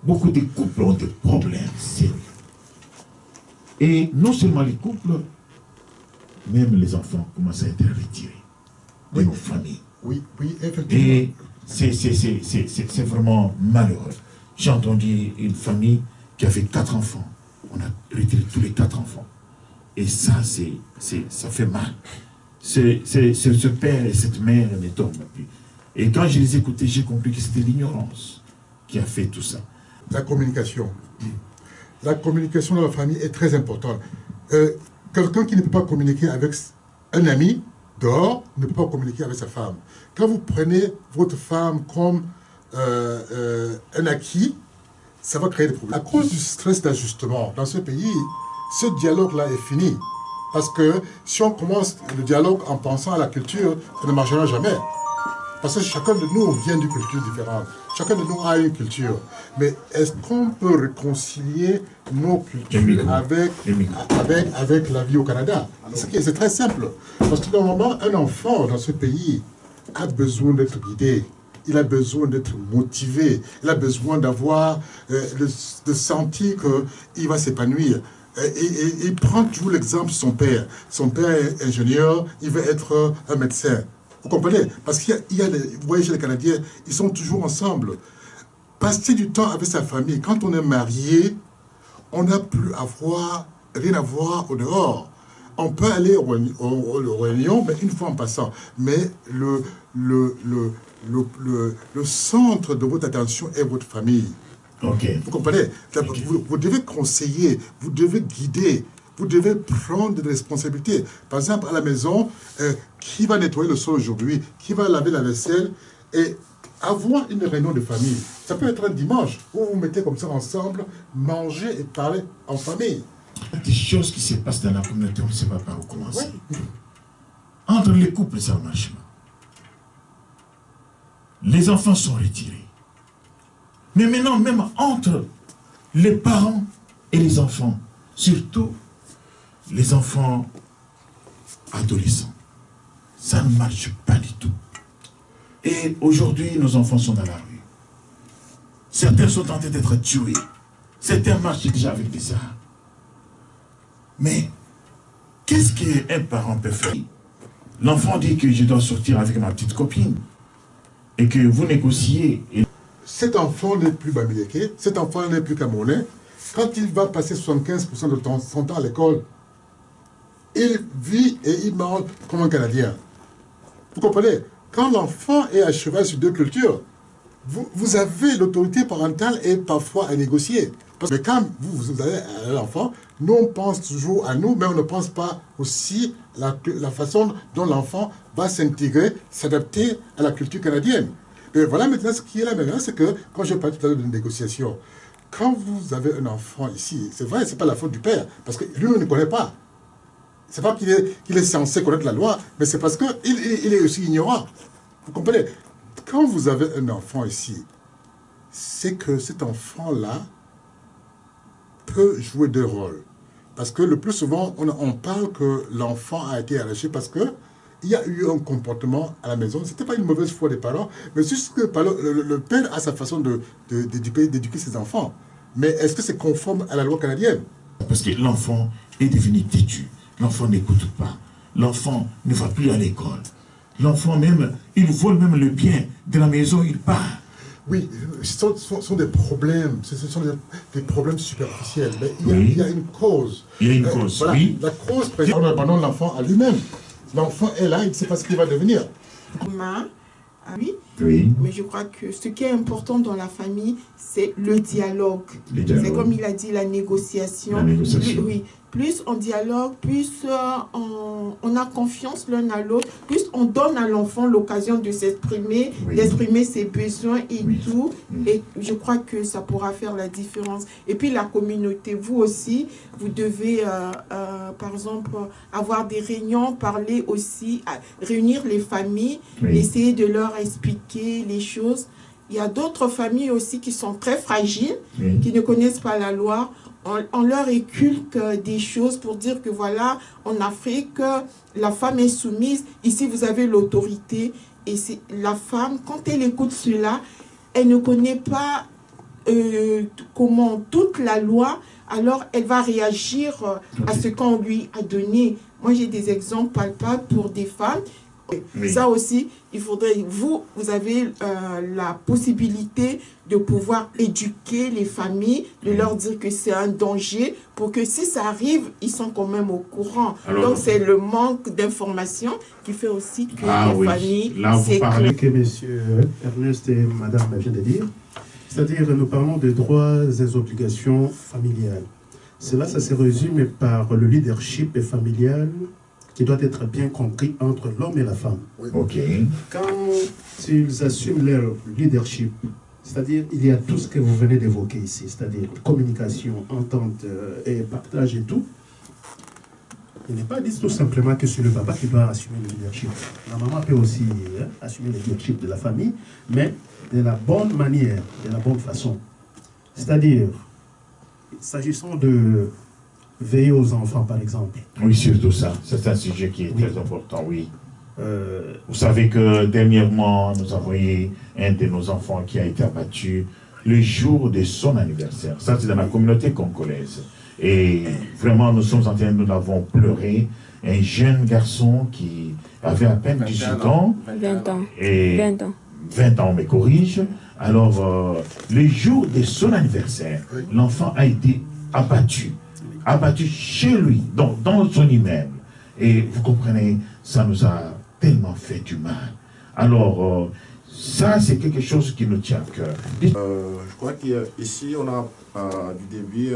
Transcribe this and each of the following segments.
beaucoup de couples ont des problèmes sérieux. Et non seulement les couples, même les enfants commencent à être retirés de nos familles. Oui, effectivement. Et c'est vraiment malheureux. J'ai entendu une famille qui avait 4 enfants. On a retiré tous les 4 enfants. Et ça, ça fait mal. Ce père et cette mère ne dorment plus. Et quand je les écoutais, j'ai compris que c'était l'ignorance qui a fait tout ça. La communication. La communication dans la famille est très importante. Quelqu'un qui ne peut pas communiquer avec un ami dehors ne peut pas communiquer avec sa femme. Quand vous prenez votre femme comme un acquis, ça va créer des problèmes. À cause du stress d'ajustement dans ce pays, ce dialogue-là est fini. Parce que si on commence le dialogue en pensant à la culture, ça ne marchera jamais. Parce que chacun de nous vient d'une culture différente. Chacun de nous a une culture. Mais est-ce qu'on peut réconcilier nos cultures avec la vie au Canada? C'est très simple. Parce que normalement, un enfant dans ce pays a besoin d'être guidé. Il a besoin d'être motivé. Il a besoin d'avoir, de sentir qu'il va s'épanouir. Et il prend toujours l'exemple de son père. Son père est ingénieur, il veut être un médecin. Vous comprenez? Parce qu'il y a vous voyez, chez les Canadiens, ils sont toujours ensemble. Passer du temps avec sa famille, quand on est marié, on n'a plus rien à voir au dehors. On peut aller aux réunions, mais une fois en passant. Mais le centre de votre attention est votre famille. Okay. Vous comprenez? Okay. Vous devez conseiller, vous devez guider, vous devez prendre des responsabilités. Par exemple, à la maison, qui va nettoyer le sol aujourd'hui? Qui va laver la vaisselle? Et avoir une réunion de famille. Ça peut être un dimanche où vous vous mettez comme ça ensemble, manger et parler en famille. Des choses qui se passent dans la communauté, on ne sait pas par où commencer. Oui. Entre les couples, ça ne marche pas. Les enfants sont retirés. Mais maintenant, même entre les parents et les enfants, surtout les enfants adolescents, ça ne marche pas du tout. Et aujourd'hui, nos enfants sont dans la rue. Certains sont en train d'être tués. Certains marchent déjà avec des armes. Mais qu'est-ce qu'un parent peut faire? L'enfant dit que je dois sortir avec ma petite copine et que vous négociez. Cet enfant n'est plus bamileke, cet enfant n'est plus camerounais. Quand il va passer 75% de son temps à l'école, il vit et il mange comme un Canadien. Vous comprenez? Quand l'enfant est à cheval sur 2 cultures, vous avez l'autorité parentale et parfois à négocier. Parce que quand vous avez un enfant, nous on pense toujours à nous, mais on ne pense pas aussi la façon dont l'enfant va s'intégrer, s'adapter à la culture canadienne. Et voilà maintenant ce qui est là maintenant, c'est que quand je parlais tout à l'heure de négociation, quand vous avez un enfant ici, c'est vrai, c'est pas la faute du père, parce que lui ne connaît pas. C'est pas qu'il est censé connaître la loi, mais c'est parce qu'il est aussi ignorant. Vous comprenez? Quand vous avez un enfant ici, c'est que cet enfant-là peut jouer 2 rôles. Parce que le plus souvent, on parle que l'enfant a été arraché parce que il y a eu un comportement à la maison. Ce n'était pas une mauvaise foi des parents, mais juste que le père a sa façon d'éduquer ses enfants. Mais est-ce que c'est conforme à la loi canadienne? Parce que l'enfant est devenu têtu. L'enfant n'écoute pas. L'enfant ne va plus à l'école. L'enfant même, il vole même le bien de la maison, il part. Oui, ce sont des problèmes, ce sont des problèmes superficiels. Mais il y a une cause. Il y a une cause, voilà, oui. La cause, on abandonne l'enfant à lui-même. L'enfant est là, il ne sait pas ce qu'il va devenir. Oui. Oui. Mais je crois que ce qui est important dans la famille, c'est le dialogue. C'est comme il a dit, la négociation. La négociation. Oui. Plus on dialogue, plus on a confiance l'un à l'autre, plus on donne à l'enfant l'occasion de s'exprimer, oui. d'exprimer ses besoins et oui. tout. Et je crois que ça pourra faire la différence. Et puis la communauté, vous aussi, vous devez, par exemple, avoir des réunions, parler aussi, réunir les familles, oui. essayer de leur expliquer les choses. Il y a d'autres familles aussi qui sont très fragiles, oui. qui ne connaissent pas la loi. On leur inculque des choses pour dire que voilà, en Afrique, la femme est soumise. Ici, vous avez l'autorité. Et la femme, quand elle écoute cela, elle ne connaît pas comment toute la loi, alors elle va réagir à ce qu'on lui a donné. Moi, j'ai des exemples palpables pour des femmes. Oui. Ça aussi, il faudrait, vous avez la possibilité de pouvoir éduquer les familles, de leur dire que c'est un danger, pour que si ça arrive, ils sont quand même au courant. Alors, donc c'est le manque d'information qui fait aussi que les familles... Là, vous parlez que M. Ernest et Madame viennent de dire, c'est-à-dire nous parlons des droits et obligations familiales. Cela, ça se résume par le leadership familial qui doit être bien compris entre l'homme et la femme. Ok. Quand ils assument leur leadership, c'est-à-dire il y a tout ce que vous venez d'évoquer ici, c'est-à-dire communication, entente et partage et tout, il n'est pas dit tout simplement que c'est le papa qui doit assumer le leadership. La maman peut aussi assumer le leadership de la famille, mais de la bonne manière, de la bonne façon. C'est-à-dire, s'agissant de veiller aux enfants, par exemple. Oui, surtout ça. C'est un sujet qui est très important, oui. Vous savez que dernièrement, nous avons eu un de nos enfants qui a été abattu le jour de son anniversaire. Ça, c'est dans la communauté congolaise. Et vraiment, nous l'avons pleuré. Un jeune garçon qui avait à peine 18 ans. 20 ans. Et 20 ans. 20 ans, on me corrige. Alors, le jour de son anniversaire, l'enfant a été abattu chez lui, dans son immeuble. Et vous comprenez, ça nous a tellement fait du mal. Alors, ça, c'est quelque chose qui nous tient à cœur. Je crois qu'ici, on a, du début,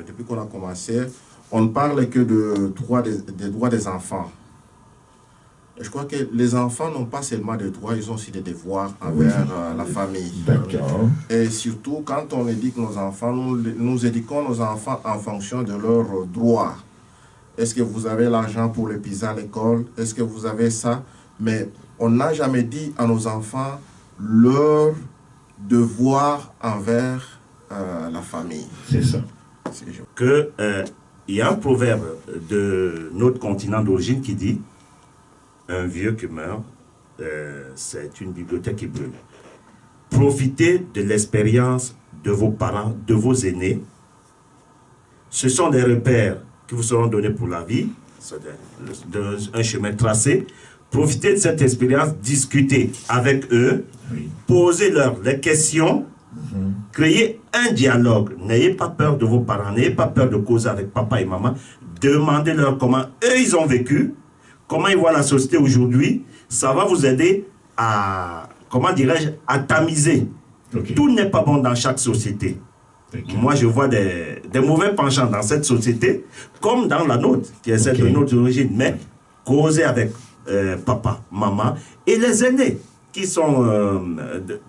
depuis qu'on a commencé, on ne parle que des droits des enfants. Je crois que les enfants n'ont pas seulement des droits, ils ont aussi des devoirs envers la famille. D'accord. Et surtout, quand on éduque nos enfants, nous éduquons nos enfants en fonction de leurs droits. Est-ce que vous avez l'argent pour le pizza à l'école? Est-ce que vous avez ça? Mais on n'a jamais dit à nos enfants leur devoir envers la famille. C'est ça. Il y a un proverbe de notre continent d'origine qui dit: un vieux qui meurt, c'est une bibliothèque qui brûle. Profitez de l'expérience de vos parents, de vos aînés. Ce sont des repères qui vous seront donnés pour la vie, c'est un chemin tracé. Profitez de cette expérience, discutez avec eux, posez-leur les questions, créez un dialogue. N'ayez pas peur de vos parents, n'ayez pas peur de causer avec papa et maman. Demandez-leur comment eux ils ont vécu, comment ils voient la société aujourd'hui. Ça va vous aider à, comment dirais-je, à tamiser. Tout n'est pas bon dans chaque société. Moi, je vois des mauvais penchants dans cette société, comme dans la nôtre, qui est celle de notre origine. Mais causer avec papa, maman et les aînés, qui sont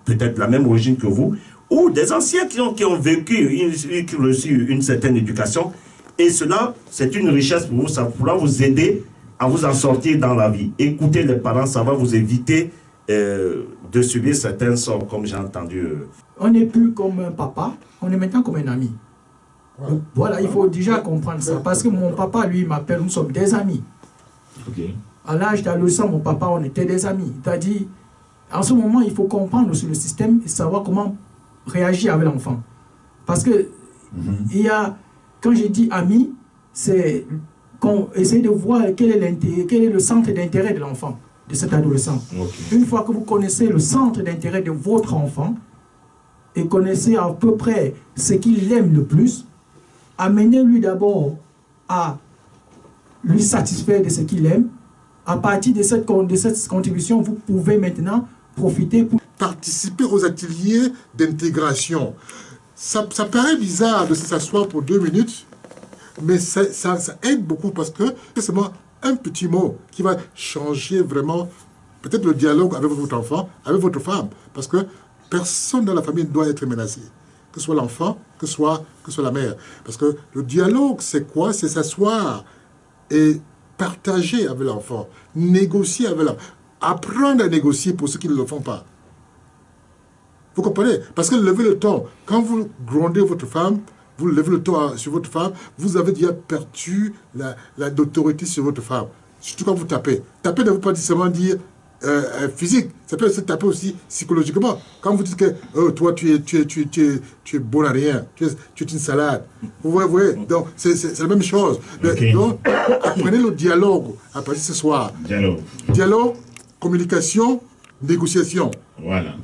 peut-être de la même origine que vous, ou des anciens qui ont vécu, qui ont reçu une certaine éducation. Et cela, c'est une richesse pour vous, ça pourra vous aider à vous en sortir dans la vie. Écoutez les parents, ça va vous éviter de subir certains sorts, comme j'ai entendu. On n'est plus comme un papa, on est maintenant comme un ami. Donc, voilà, il faut déjà comprendre ça. Parce que mon papa, lui, m'appelle, nous sommes des amis. À l'âge d'adolescent, mon papa, on était des amis. C'est-à-dire, en ce moment, il faut comprendre sur le système et savoir comment réagir avec l'enfant. Parce que, il y a, quand je dis ami, c'est qu'on essaie de voir quel est le centre d'intérêt de l'enfant, de cet adolescent. Une fois que vous connaissez le centre d'intérêt de votre enfant et connaissez à peu près ce qu'il aime le plus, amenez-lui d'abord à lui satisfaire de ce qu'il aime. À partir de cette contribution, vous pouvez maintenant profiter pour participer aux ateliers d'intégration. Ça paraît bizarre de s'asseoir pour 2 minutes, mais ça aide beaucoup parce que c'est seulement un petit mot qui va changer vraiment peut-être le dialogue avec votre enfant, avec votre femme, parce que personne dans la famille ne doit être menacé, que ce soit l'enfant, que ce soit la mère. Parce que le dialogue, c'est quoi? C'est s'asseoir et partager avec l'enfant, négocier avec l'enfant, apprendre à négocier pour ceux qui ne le font pas. Vous comprenez? Parce que levez le ton. Quand vous grondez votre femme, vous levez le ton sur votre femme, vous avez déjà perdu l'autorité sur votre femme. Surtout quand vous tapez. Taper ne veut pas seulement dire physique, ça peut se taper aussi psychologiquement. Quand vous dites que toi, tu es bon à rien, tu es une salade. Vous voyez, donc c'est la même chose. Okay. Donc, apprenez le dialogue à partir de ce soir. Dialogue. Dialogue, communication, négociation. Voilà.